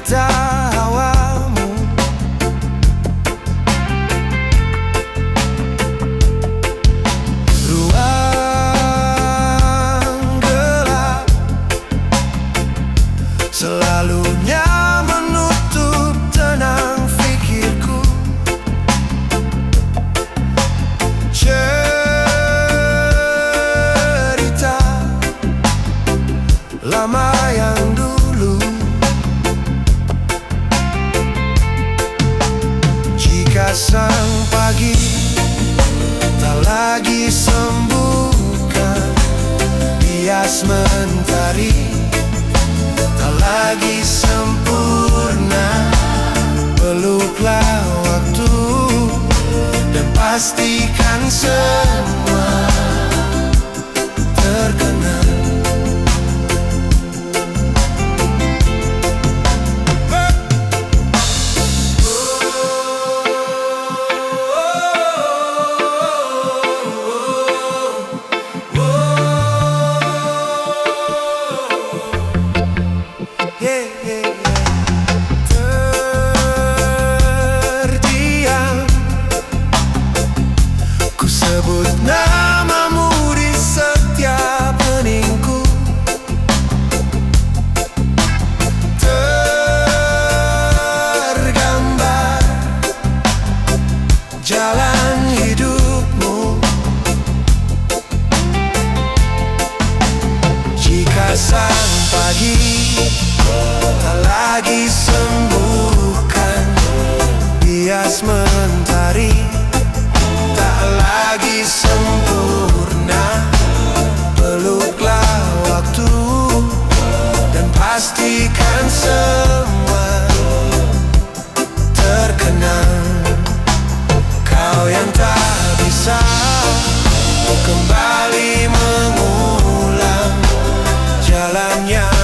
Hawamu ruang gelap selalunya menutup tenang pikirku. Cerita lama yang dulu, jika sang pagi tak lagi sembuhkan bias mentari, tak lagi sempurna, peluklah waktu dan pastikan semua terkenal. Terdiam, ku sebut namamu di setiap heningku. Tergambar jalan hidupmu, jika sang pagi tak lagi sembuhkan bias mentari, tak lagi sempurna, peluklah waktu dan pastikan semua terkenang. Kau yang tak bisa kembali mengulang jalan yang